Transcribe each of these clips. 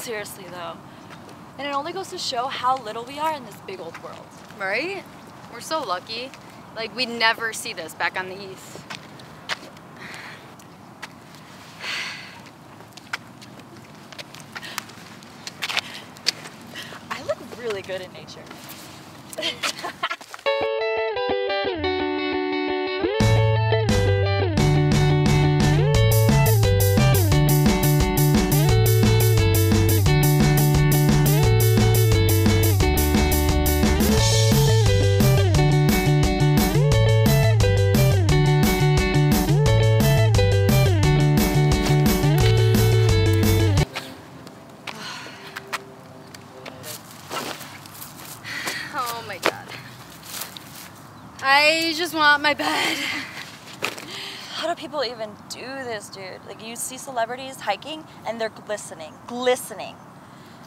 Seriously though. And it only goes to show how little we are in this big old world. Right? We're so lucky. Like, we'd never see this back on the East. I look really good in nature. Oh my God. I just want my bed. How do people even do this, dude? Like, you see celebrities hiking and they're glistening.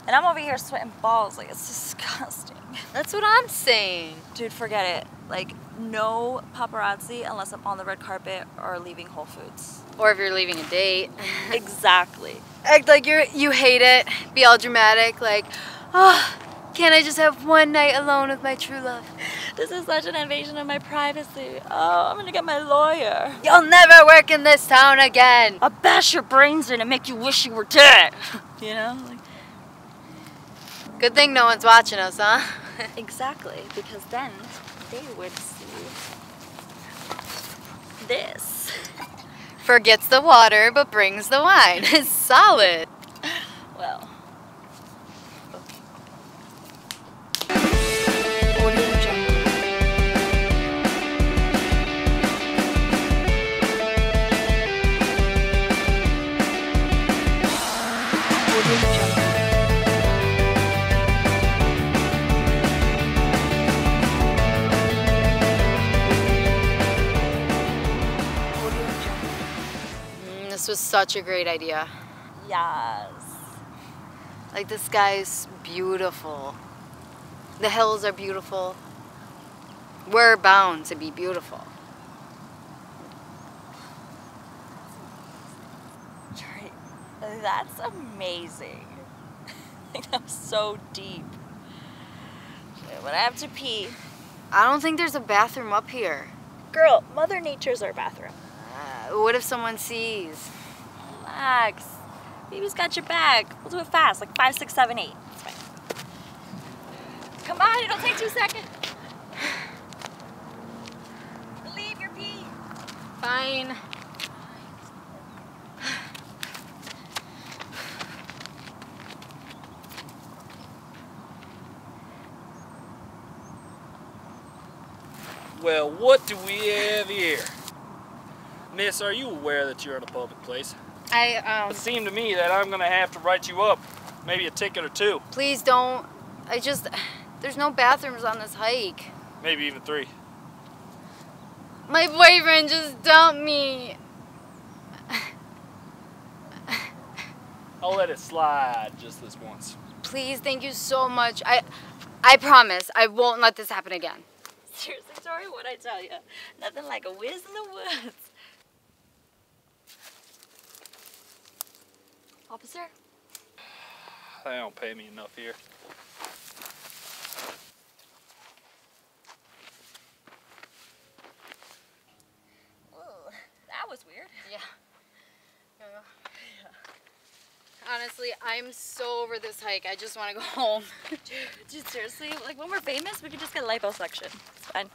And I'm over here sweating balls. Like, it's disgusting. That's what I'm saying. Dude, forget it. Like, no paparazzi unless I'm on the red carpet or leaving Whole Foods. Or if you're leaving a date. Exactly. Act like you hate it. Be all dramatic, like, oh, can't I just have one night alone with my true love? This is such an invasion of my privacy. Oh, I'm gonna get my lawyer. You'll never work in this town again. I'll bash your brains in and make you wish you were dead. You know? Like, good thing no one's watching us, huh? exactly, because then they would see this. Forgets the water, but brings the wine. It's solid. Well. This was such a great idea. Yes. Like, the sky's beautiful. The hills are beautiful. We're bound to be beautiful. Trey, that's amazing. Like, that was so deep. When I have to pee. I don't think there's a bathroom up here. Girl, Mother Nature's our bathroom. What if someone sees? Relax. Baby's got your back. We'll do it fast, like 5, 6, 7, 8. It's fine. Come on, it'll take 2 seconds. Leave your pee. Fine. Well, what do we have here? Miss, are you aware that you're in a public place? It seemed to me that I'm gonna have to write you up. Maybe a ticket or 2. Please don't. There's no bathrooms on this hike. Maybe even 3. My boyfriend just dumped me. I'll let it slide just this once. Please, thank you so much. I promise I won't let this happen again. Seriously, Tori, what'd I tell you? Nothing like a whiz in the woods. Officer? They don't pay me enough here. Ooh, that was weird. Yeah. Honestly, I'm so over this hike. I just want to go home. Dude, seriously, like when we're famous, we could just get liposuction. It's fine.